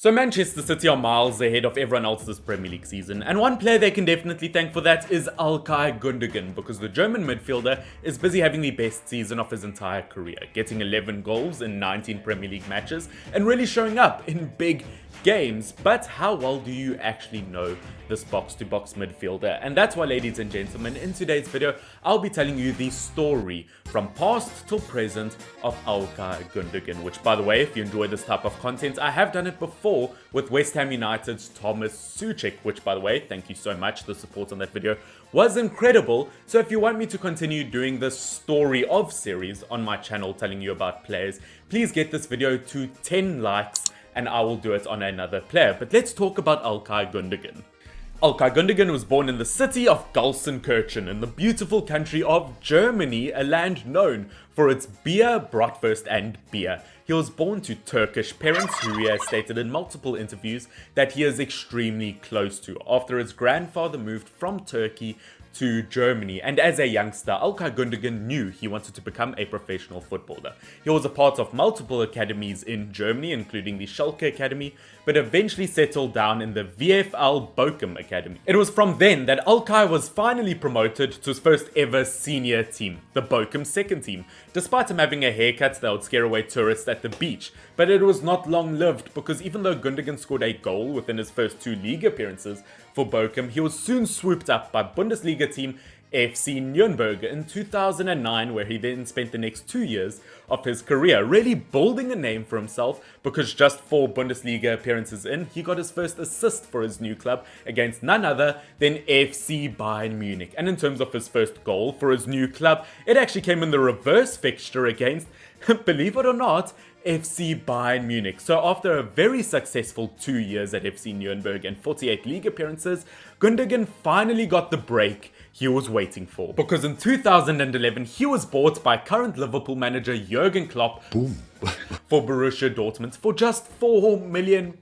So Manchester City are miles ahead of everyone else this Premier League season, and one player they can definitely thank for that is Ilkay Gundogan, because the German midfielder is busy having the best season of his entire career, getting 11 goals in 19 Premier League matches and really showing up in big games. But how well do you actually know this box-to-box midfielder? And that's why, ladies and gentlemen, in today's video I'll be telling you the story from past till present of Ilkay Gundogan, which, by the way, if you enjoy this type of content, I have done it before with West Ham United's Thomas Souček, which, by the way, thank you so much. The support on that video was incredible. So if you want me to continue doing this story of series on my channel telling you about players, please get this video to 10 likes and I will do it on another player. But let's talk about Ilkay Gundogan. Ilkay Gundogan was born in the city of Gelsenkirchen in the beautiful country of Germany, a land known for its beer, bratwurst and beer. He was born to Turkish parents who he has stated in multiple interviews that he is extremely close to after his grandfather moved from Turkey to Germany, and as a youngster, Ilkay Gundogan knew he wanted to become a professional footballer. He was a part of multiple academies in Germany, including the Schalke Academy, but eventually settled down in the VFL Bochum Academy. It was from then that Ilkay was finally promoted to his first ever senior team, the Bochum second team, despite him having a haircut that would scare away tourists at the beach. But it was not long-lived, because even though Gundogan scored a goal within his first 2 league appearances for Bochum, he was soon swooped up by Bundesliga team FC Nürnberg in 2009, where he then spent the next 2 years of his career really building a name for himself, because just 4 Bundesliga appearances in, he got his first assist for his new club against none other than FC Bayern Munich. And in terms of his first goal for his new club, it actually came in the reverse fixture against, believe it or not, FC Bayern Munich. So after a very successful 2 years at FC Nürnberg and 48 league appearances, Gundogan finally got the break he was waiting for. Because in 2011, he was bought by current Liverpool manager Jurgen Klopp for Borussia Dortmund for just £4 million.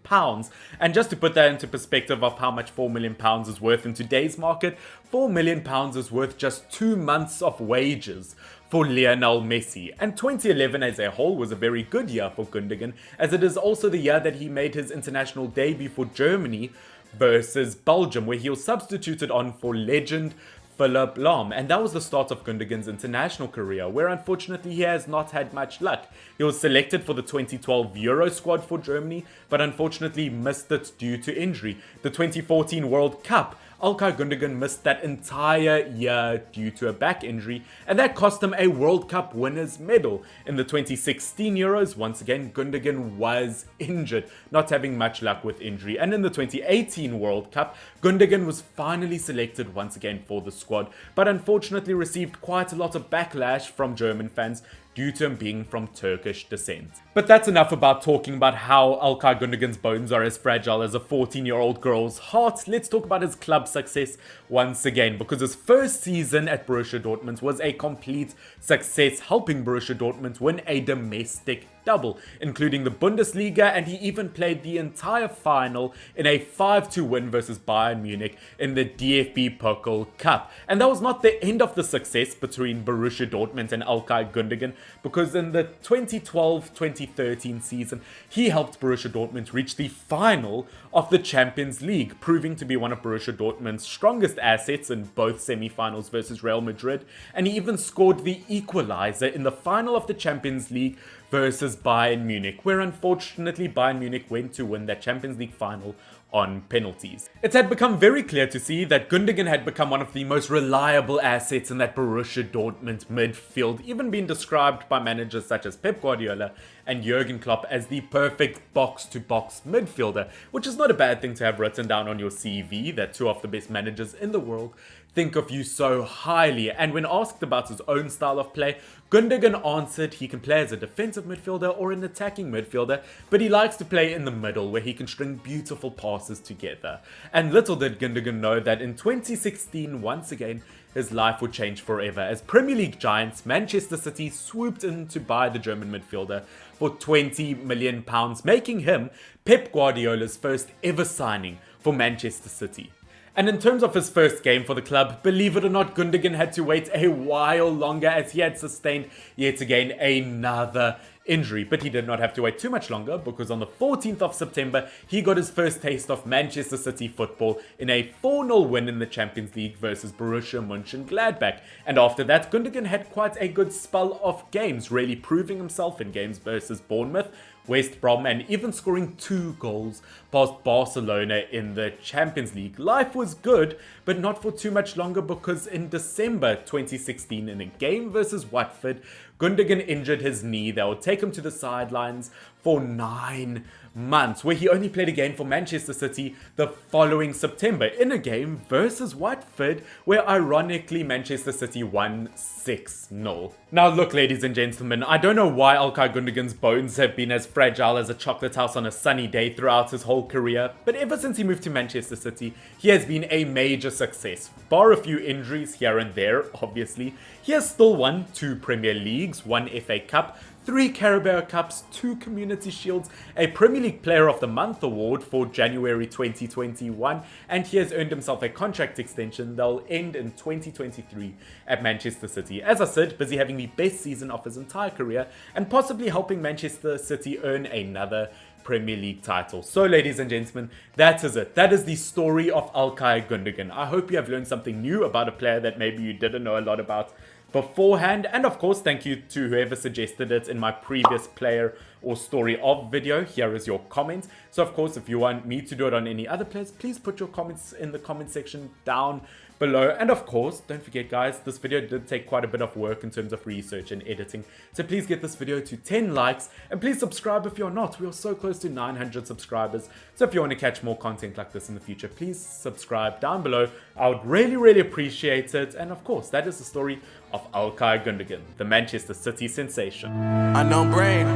And just to put that into perspective of how much £4 million is worth in today's market, £4 million is worth just 2 months of wages for Lionel Messi. And 2011 as a whole was a very good year for Gundogan, as it is also the year that he made his international debut for Germany versus Belgium, where he was substituted on for legend Philipp Lahm. And that was the start of Gundogan's international career, where unfortunately he has not had much luck. He was selected for the 2012 Euro squad for Germany, but unfortunately missed it due to injury. The 2014 World Cup, Ilkay Gundogan missed that entire year due to a back injury, and that cost him a World Cup winner's medal. In the 2016 Euros, once again, Gundogan was injured, not having much luck with injury. And in the 2018 World Cup, Gundogan was finally selected once again for the squad, but unfortunately received quite a lot of backlash from German fans due to him being from Turkish descent. But that's enough about talking about how Ilkay Gundogan's bones are as fragile as a 14-year-old girl's heart. Let's talk about his club success once again, because his first season at Borussia Dortmund was a complete success, helping Borussia Dortmund win a domestic double, including the Bundesliga, and he even played the entire final in a 5-2 win versus Bayern Munich in the DFB Pokal Cup. And that was not the end of the success between Borussia Dortmund and Ilkay Gundogan, because in the 2012-2013 season, he helped Borussia Dortmund reach the final of the Champions League, proving to be one of Borussia Dortmund's strongest assets in both semi-finals versus Real Madrid, and he even scored the equalizer in the final of the Champions League versus Bayern Munich, where unfortunately Bayern Munich went to win that Champions League final on penalties. It had become very clear to see that Gundogan had become one of the most reliable assets in that Borussia Dortmund midfield, even being described by managers such as Pep Guardiola and Jurgen Klopp as the perfect box-to-box midfielder, which is not a bad thing to have written down on your CV, that 2 of the best managers in the world think of you so highly. And when asked about his own style of play, Gundogan answered he can play as a defensive midfielder or an attacking midfielder, but he likes to play in the middle where he can string beautiful passes together. And little did Gundogan know that in 2016, once again, his life would change forever, as Premier League giants Manchester City swooped in to buy the German midfielder for £20 million, making him Pep Guardiola's first ever signing for Manchester City. And in terms of his first game for the club, believe it or not, Gundogan had to wait a while longer, as he had sustained yet again another injury. But he did not have to wait too much longer, because on the 14th of September, he got his first taste of Manchester City football in a 4-0 win in the Champions League versus Borussia Mönchengladbach. And after that, Gundogan had quite a good spell of games, really proving himself in games versus Bournemouth, West Brom, and even scoring 2 goals past Barcelona in the Champions League. Life was good, but not for too much longer, because in December 2016, in a game versus Watford, Gundogan injured his knee that would take him to the sidelines for 9 months, where he only played a game for Manchester City the following September in a game versus Watford, where ironically Manchester City won 6-0. Now look, ladies and gentlemen, I don't know why Ilkay Gundogan's bones have been as fragile as a chocolate house on a sunny day throughout his whole career, but ever since he moved to Manchester City, he has been a major success. Bar a few injuries here and there, obviously, he has still won 2 Premier Leagues, 1 FA Cup, 3 Carabao Cups, 2 Community Shields, a Premier League Player of the Month award for January 2021, and he has earned himself a contract extension that will end in 2023 at Manchester City. As I said, busy having the best season of his entire career and possibly helping Manchester City earn another Premier League title. So ladies and gentlemen, that is it. That is the story of Ilkay Gundogan. I hope you have learned something new about a player that maybe you didn't know a lot about beforehand, and of course thank you to whoever suggested it in my previous player or story of video. Here is your comment. So of course, if you want me to do it on any other players, please put your comments in the comment section down below. And of course, don't forget guys, this video did take quite a bit of work in terms of research and editing, so please get this video to 10 likes, and please subscribe if you're not. We are so close to 900 subscribers, so if you want to catch more content like this in the future, please subscribe down below. I would really appreciate it. And of course, that is the story of Ilkay Gundogan, the Manchester City sensation. Unknown Brain,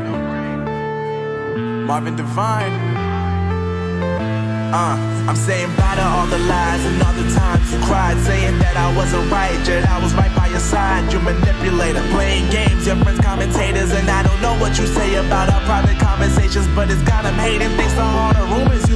Marvin Devine. I'm saying bye to all the lies and all the times you cried, saying that I wasn't right, yet I was right by your side. You manipulator, playing games, your friends commentators, and I don't know what you say about our private conversations, but it's got them hating thanks to all the rumors you